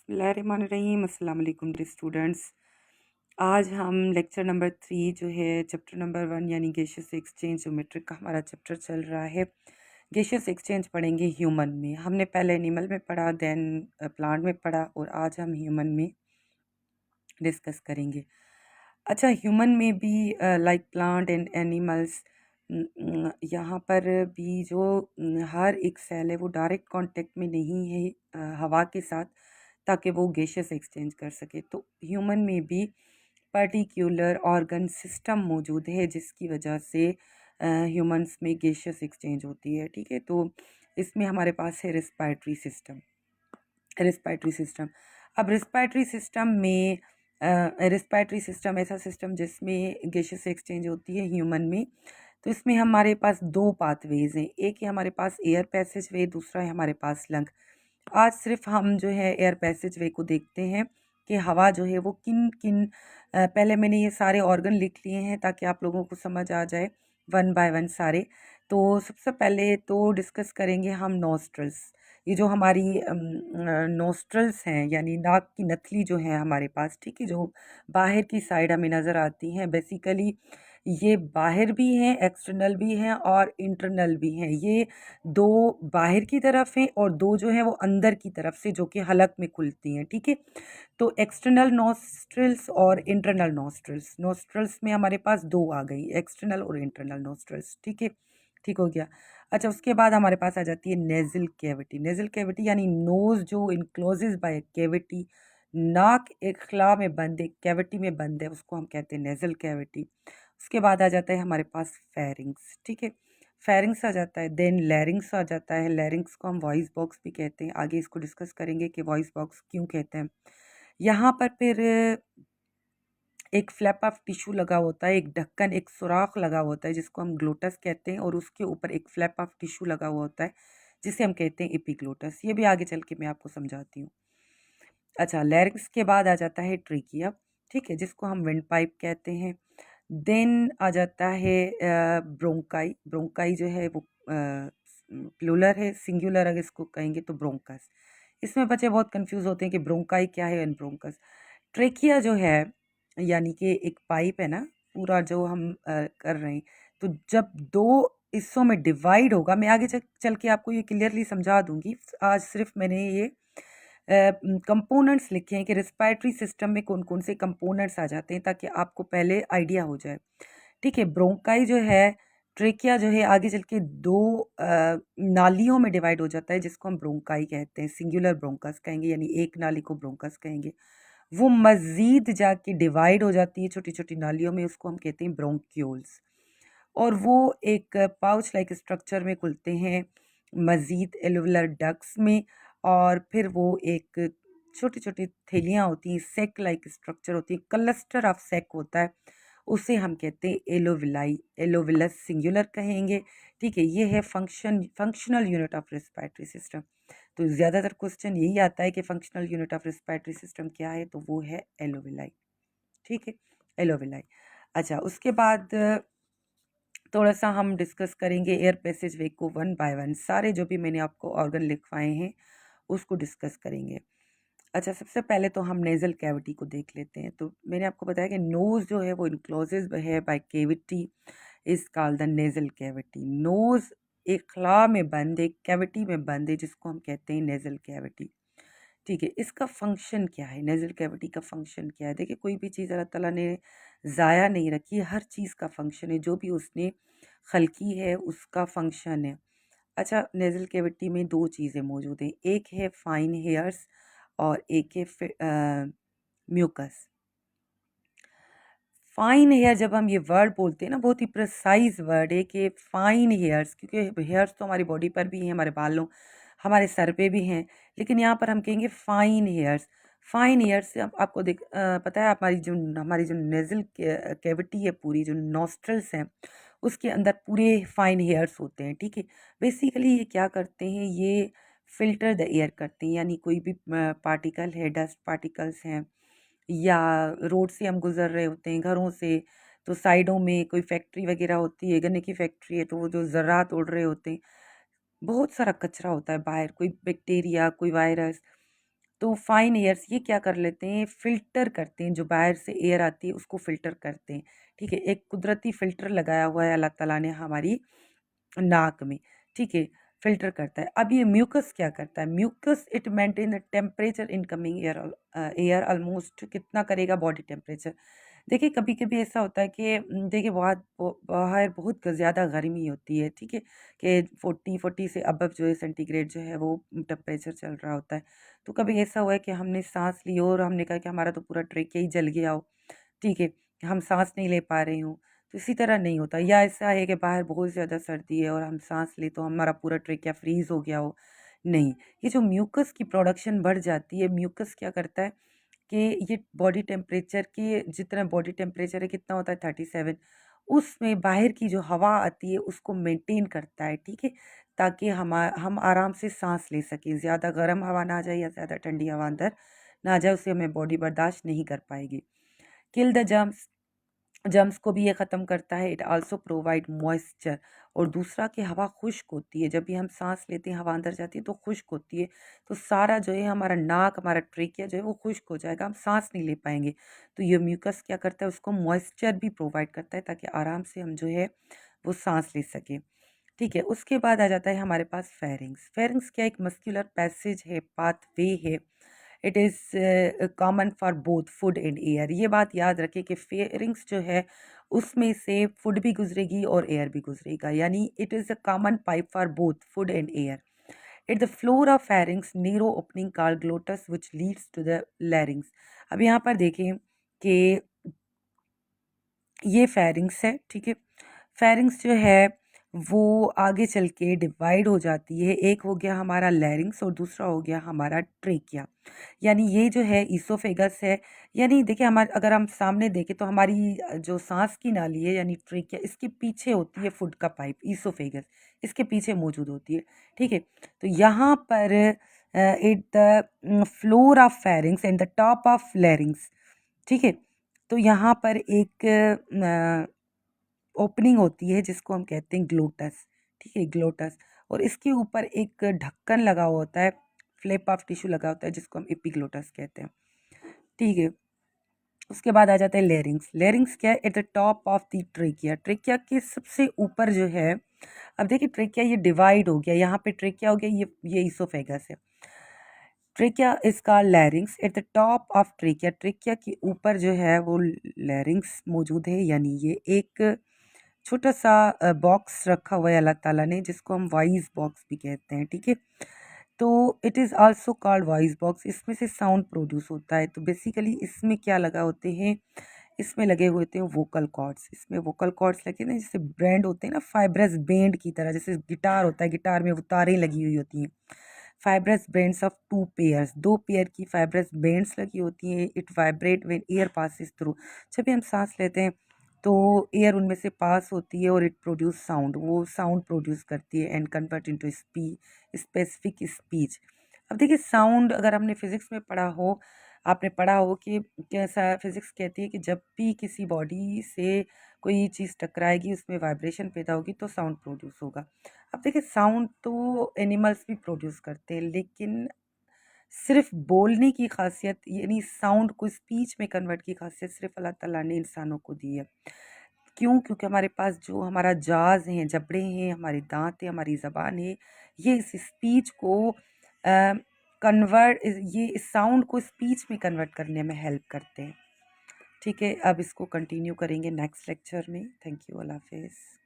बिस्मिल्लाहिर्रहमानिर्रहीम। अस्सलाम वालेकुम डियर स्टूडेंट्स। आज हम लेक्चर नंबर 3 जो है चैप्टर नंबर 1 यानी गेशियस एक्सचेंज ज्योमेट्रिक का हमारा चैप्टर चल रहा है। गेशियस एक्सचेंज पढ़ेंगे ह्यूमन में। हमने पहले एनिमल में पढ़ा, देन प्लांट में पढ़ा और आज हम ह्यूमन में डिस्कस करेंगे। अच्छा, ह्यूमन में भी लाइक प्लांट एंड एनिमल्स, यहाँ पर भी जो हर एक सेल है वो डायरेक्ट कांटेक्ट में नहीं है हवा के साथ, ताकि वो गैसेस एक्सचेंज कर सके। तो ह्यूमन में भी पर्टिकुलर ऑर्गन सिस्टम मौजूद है जिसकी वजह से ह्यूमंस में गैसेस एक्सचेंज होती है। ठीक है, तो इसमें हमारे पास है रिस्पायरेटरी सिस्टम। रिस्पायरेटरी सिस्टम अब रिस्पायरेटरी सिस्टम में रिस्पायरेटरी सिस्टम ऐसा सिस्टम जिसमें गैसेस एक्सचेंज होती है ह्यूमन में। तो इसमें हमारे पास दो पाथवेज हैं, एक है हमारे पास एयर पैसेज वे, दूसरा है हमारे पास लंग। आज सिर्फ हम जो है एयर पैसेज वे को देखते हैं कि हवा जो है वो किन किन पहले मैंने ये सारे ऑर्गन लिख लिए हैं ताकि आप लोगों को समझ आ जाए वन बाय वन सारे। तो सबसे पहले तो डिस्कस करेंगे हम नॉस्ट्रल्स। ये जो हमारी नॉस्ट्रल्स हैं यानी नाक की नथली जो है हमारे पास, ठीक है, जो बाहर की साइड हमें नज़र आती हैं। बेसिकली ये बाहर भी हैं, एक्सटर्नल भी हैं और इंटरनल भी हैं। ये दो बाहर की तरफ हैं और दो जो है वो अंदर की तरफ से, जो कि हलक में खुलती हैं। ठीक है, तो एक्सटर्नल नॉस्ट्रल्स और इंटरनल नॉस्ट्रल्स। नॉस्ट्रल्स में हमारे पास दो आ गई, एक्सटर्नल और इंटरनल नॉस्ट्रल्स। ठीक है, ठीक हो गया। अच्छा, उसके बाद हमारे पास आ जाती है नेजल कैविटी। नेजल कैविटी यानी नोज जो इनक्लोजेज बाय कैविटी, नाक एक खला में बंद, एक कैविटी में बंद है, उसको हम कहते हैं नेजल कैविटी। उसके बाद आ जाता है हमारे पास फेरिंग्स। ठीक है, फेरिंग्स आ जाता है, देन लैरिंग्स आ जाता है। लैरिंग्स को हम वॉइस बॉक्स भी कहते हैं। आगे इसको डिस्कस करेंगे कि वॉइस बॉक्स क्यों कहते हैं। यहाँ पर फिर एक फ्लैप ऑफ टिश्यू लगा होता है, एक ढक्कन, एक सुराख लगा होता है जिसको हम ग्लोटस कहते हैं, और उसके ऊपर एक फ्लैप ऑफ टिश्यू लगा हुआ होता है जिसे हम कहते हैं एपिग्लोटस। ये भी आगे चल के मैं आपको समझाती हूँ। अच्छा, लैरिंग्स के बाद आ जाता है ट्रेकिया, ठीक है, जिसको हम विंड पाइप कहते हैं। देन आ जाता है ब्रोंकाई। ब्रोंकाई जो है वो प्लूरल है, सिंगुलर अगर इसको कहेंगे तो ब्रोंकस। इसमें बच्चे बहुत कंफ्यूज होते हैं कि ब्रोंकाई क्या है एंड ब्रोंकस। ट्रेकिया जो है यानी कि एक पाइप है ना, पूरा जो हम कर रहे हैं, तो जब दो हिस्सों में डिवाइड होगा, मैं आगे चल के आपको ये क्लियरली समझा दूंगी। आज सिर्फ मैंने ये कंपोनेंट्स लिखे हैं कि रिस्पायरेटरी सिस्टम में कौन कौन से कंपोनेंट्स आ जाते हैं, ताकि आपको पहले आइडिया हो जाए। ठीक है, ब्रोंकाई जो है, ट्रेकिया जो है, आगे चल के दो नालियों में डिवाइड हो जाता है जिसको हम ब्रोंकाई कहते हैं, सिंगुलर ब्रोंकस कहेंगे, यानी एक नाली को ब्रोंकस कहेंगे। वो मज़ीद जाके डिवाइड हो जाती है छोटी छोटी नालियों में, उसको हम कहते हैं ब्रोंक्यूल्स, और वो एक पाउच लाइक स्ट्रक्चर में खुलते हैं, मज़ीद एलोवेलर डक्ट्स में। और फिर वो एक छोटी छोटी थैलियाँ होती हैं, सेक लाइक स्ट्रक्चर होती है, क्लस्टर ऑफ सेक होता है, उसे हम कहते हैं एलोविलाई, एलोविलस सिंगुलर कहेंगे। ठीक है, ये है functional unit of respiratory system. तो ज़्यादातर क्वेश्चन यही आता है कि functional unit of respiratory system क्या है, तो वो है एलोविलाई। ठीक है, एलोविलाई। अच्छा, उसके बाद थोड़ा सा हम डिस्कस करेंगे एयर पैसेज वे को वन बाय वन, सारे जो भी मैंने आपको ऑर्गन लिखवाए हैं उसको डिस्कस करेंगे। अच्छा, सबसे पहले तो हम नेजल कैविटी को देख लेते हैं। तो मैंने आपको बताया कि नोज़ जो है वो इनक्लोजेज है by cavity, is called the nasal cavity. Nose एक खला में बंद, एक कैविटी में बंद है जिसको हम कहते हैं नेजल कैविटी। ठीक है, इसका फंक्शन क्या है, नेजल कैविटी का फंक्शन क्या है? देखिए, कोई भी चीज़ अल्लाह ताला ने ज़ाया नहीं रखी, हर चीज़ का फंक्शन है, जो भी उसने खलकी है उसका फंक्शन है। अच्छा, नेजल कैविटी में दो चीज़ें मौजूद हैं, एक है फाइन हेयर्स और एक है म्यूकस। फाइन हेयर, जब हम ये वर्ड बोलते हैं ना, बहुत ही प्रिसाइज वर्ड है कि फाइन हेयर्स, क्योंकि हेयर्स तो हमारी बॉडी पर भी हैं, हमारे बालों, हमारे सर पे भी हैं, लेकिन यहाँ पर हम कहेंगे फाइन हेयर्स। फाइन हेयर्स से आपको पता है, हमारी जो नेजल कैविटी है, पूरी जो नॉस्ट्रल्स हैं, उसके अंदर पूरे फाइन हेयर्स होते हैं। ठीक है, बेसिकली ये क्या करते हैं, ये फिल्टर द एयर करते हैं, यानी कोई भी पार्टिकल है, डस्ट पार्टिकल्स हैं, या रोड से हम गुजर रहे होते हैं, घरों से, तो साइडों में कोई फैक्ट्री वगैरह होती है, गन्ने की फैक्ट्री है, तो वो जो ज़रात उड़ रहे होते हैं, बहुत सारा कचरा होता है बाहर, कोई बैक्टीरिया, कोई वायरस, तो फाइन एयर्स ये क्या कर लेते हैं, फ़िल्टर करते हैं, जो बाहर से एयर आती है उसको फ़िल्टर करते हैं, ठीक है। एक कुदरती फ़िल्टर लगाया हुआ है अल्लाह ताला ने हमारी नाक में, ठीक है, फ़िल्टर करता है। अब ये म्यूकस क्या करता है, mucus it maintain the temperature incoming air almost कितना करेगा, बॉडी टेम्परेचर। देखिए कभी-कभी ऐसा होता है कि देखिए बाहर बहुत ज़्यादा गर्मी होती है, ठीक है, कि 40 से अबव जो है सेंटीग्रेड जो है वो टेम्परेचर चल रहा होता है। तो कभी ऐसा हुआ है कि हमने साँस ली और हमने कहा कि हमारा तो पूरा ट्रेकिया ही जल गया हो, ठीक है, हम साँस नहीं ले पा रहे हों। तो इसी तरह नहीं होता, या ऐसा है कि बाहर बहुत ज़्यादा सर्दी है और हम साँस लें तो हमारा पूरा ट्रेकिया फ्रीज़ हो गया हो, नहीं। ये जो म्यूकस की प्रोडक्शन बढ़ जाती है, म्यूकस क्या करता है कि ये बॉडी टेम्परेचर के जितना बॉडी टेम्परेचर है कितना होता है 37, उसमें बाहर की जो हवा आती है उसको मेंटेन करता है, ठीक है, ताकि हम आराम से सांस ले सकें, ज़्यादा गर्म हवा ना आ जाए या ज़्यादा ठंडी हवा अंदर ना आ जाए, उसे हमें बॉडी बर्दाश्त नहीं कर पाएगी। किल द जर्म्स, जर्म्स को भी ये ख़त्म करता है। इट आल्सो प्रोवाइड मॉइस्चर, और दूसरा कि हवा खुश्क होती है, जब भी हम सांस लेते हैं हवा अंदर जाती है तो खुश्क होती है, तो सारा जो है हमारा नाक, हमारा ट्रेकिया जो है वो खुश्क हो जाएगा, हम सांस नहीं ले पाएंगे। तो ये म्यूकस क्या करता है, उसको मॉइस्चर भी प्रोवाइड करता है ताकि आराम से हम जो है वो सांस ले सकें, ठीक है। उसके बाद आ जाता है हमारे पास फेरिंग्स। फेरिंग्स क्या, एक मस्कुलर पैसेज है, पाथवे है, it is common for both food and air. ये बात याद रखें कि फेरिंग्स जो है उसमें से फूड भी गुजरेगी और एयर भी गुजरेगा, यानी it is a common pipe for both food and air. At the floor of pharynx narrow opening called glottis which leads to the larynx. अब यहाँ पर देखें कि ये फेरिंग्स है, ठीक है। फेरिंग्स जो है वो आगे चल के डिवाइड हो जाती है, एक हो गया हमारा लैरिंग्स और दूसरा हो गया हमारा ट्रेकिया। यानी ये जो है ईसोफेगस है, यानी देखिए हमारे अगर हम सामने देखें तो हमारी जो सांस की नाली है यानी ट्रेकिया, इसके पीछे होती है फूड का पाइप, ईसोफेगस इसके पीछे मौजूद होती है, ठीक है। तो यहाँ पर eight the floor of pharynx and the top of लैरिंग्स, ठीक है। तो यहाँ पर एक ओपनिंग होती है जिसको हम कहते हैं ग्लोटस, ठीक है, ग्लोटस, और इसके ऊपर एक ढक्कन लगा हुआ होता है, फ्लिप ऑफ टिश्यू लगा होता है जिसको हम एपिग्लोटस कहते हैं, ठीक है। उसके बाद आ जाता है लेरिंग्स। लेरिंग्स क्या है, at the top of the trachea, trachea के सबसे ऊपर जो है। अब देखिए ट्रेकिया ये डिवाइड हो गया, यहाँ पे ट्रेकिया हो गया, ये ईसोफेगस है। Trachea is called लैरिंग्स at the top of trachea, trachea के ऊपर जो है वो लैरिंग्स मौजूद है, यानी ये एक छोटा सा बॉक्स रखा हुआ है अल्लाह ताला ने, जिसको हम वॉइस बॉक्स भी कहते हैं, ठीक है। तो it is also called voice box, इसमें से साउंड प्रोड्यूस होता है। तो बेसिकली इसमें क्या लगा होते हैं, इसमें लगे हुए होते हैं वोकल कॉर्ड्स, इसमें वोकल कॉर्ड्स लगे ना, जैसे बैंड होते हैं ना, फाइब्रस बैंड की तरह, जैसे गिटार होता है, गिटार में वो तारें लगी हुई होती हैं। Fibrous bands of two pairs, दो पेयर की फाइब्रस बैंड्स लगी होती हैं। It vibrate when air passes through, जब भी हम सांस लेते हैं तो एयर उनमें से पास होती है और इट प्रोड्यूस साउंड, वो साउंड प्रोड्यूस करती है and convert into specific speech. अब देखिए साउंड अगर हमने फिजिक्स में पढ़ा हो, आपने पढ़ा हो कि कैसा, फिजिक्स कहती है कि जब भी किसी बॉडी से कोई चीज़ टकराएगी उसमें वाइब्रेशन पैदा होगी तो साउंड प्रोड्यूस होगा। अब देखिए साउंड तो एनिमल्स भी प्रोड्यूस करते हैं, लेकिन सिर्फ बोलने की खासियत यानी साउंड को स्पीच में कन्वर्ट की खासियत सिर्फ अल्लाह ताला ने इंसानों को दी है। क्यों? क्योंकि हमारे पास जो हमारा जाज़ हैं, जबड़े हैं, हमारे दाँत हैं, हमारी ज़बान है, ये इस स्पीच को कन्वर्ट, ये इस साउंड को स्पीच में कन्वर्ट करने में हेल्प करते हैं, ठीक है। अब इसको कंटिन्यू करेंगे नेक्स्ट लेक्चर में। थैंक यू, अल्लाह हाफ़िज़।